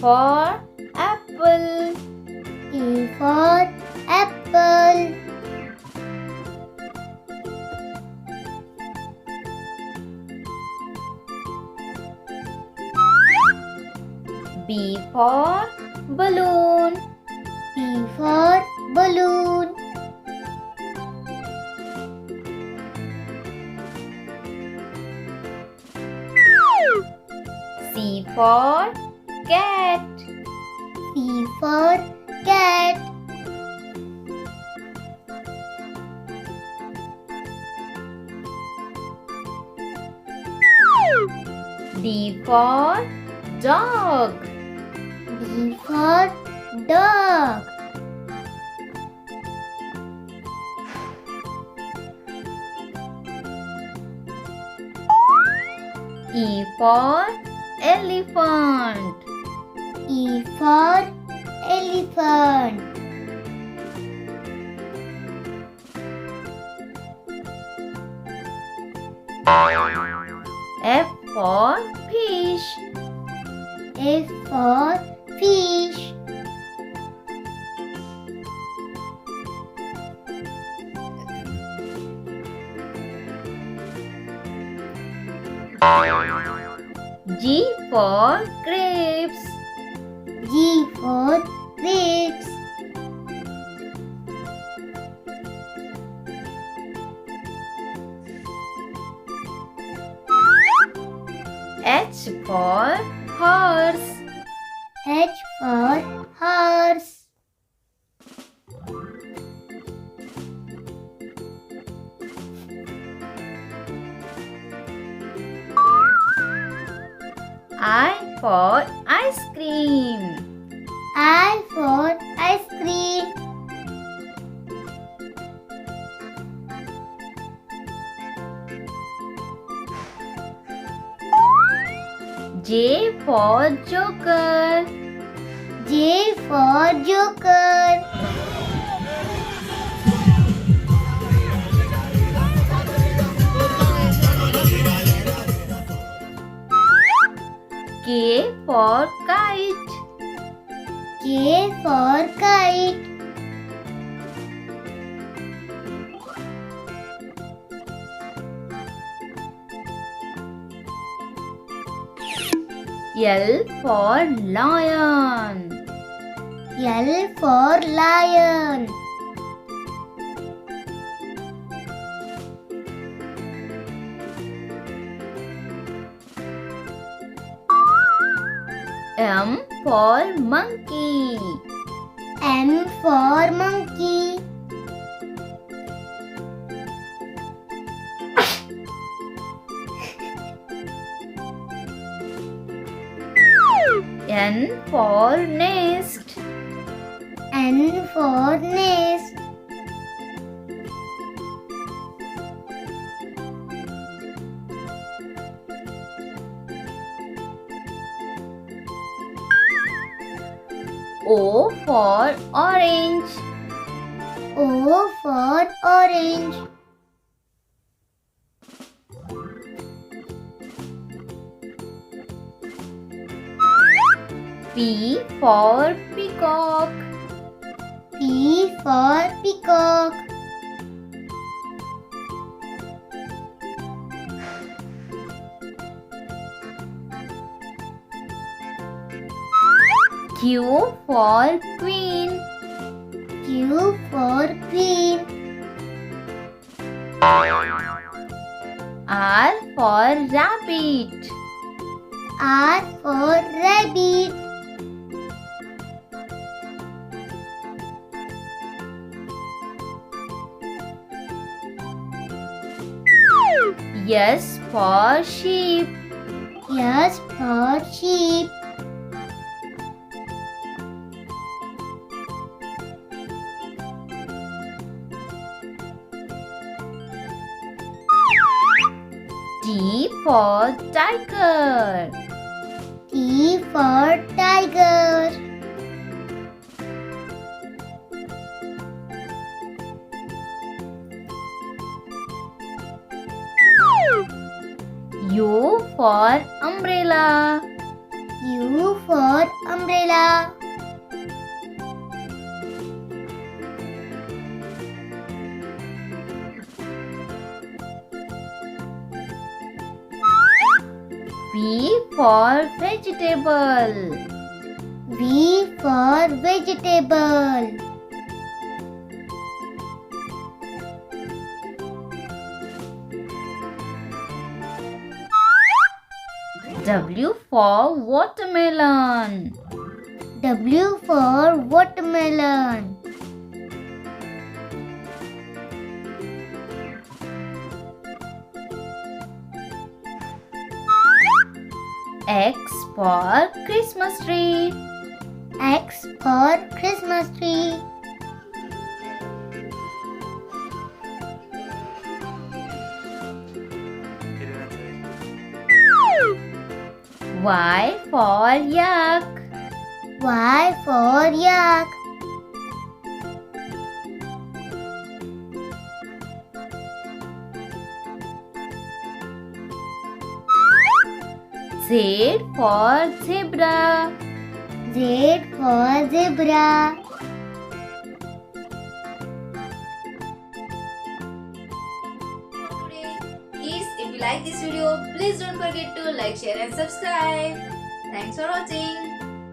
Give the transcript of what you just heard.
for apple. A for apple. B for balloon. B for balloon. C for cat. C for cat. D for dog. D for dog. E for elephant. E for elephant. F for fish. F for fish. G for grapes. G for grapes. H for horse. H for horse. I for ice cream. I for ice cream. J for joker. J for joker. K for kite. K for kite. L for lion. L for lion. M for monkey. M for monkey. N for nest. N for nest. O for orange. O for orange. P for peacock. P for peacock. Q for queen. Q for queen. R for rabbit. R for rabbit. S for sheep. S for sheep. T for tiger. T for tiger. U for umbrella. U for umbrella. V for vegetable. V for vegetable. W for watermelon. W for watermelon. X for Christmas tree. X for Christmas tree. Y for yak. Y for yak. Z for zebra. Z for zebra. Today. Kids, if you like this video, please don't forget to like, share and subscribe. Thanks for watching.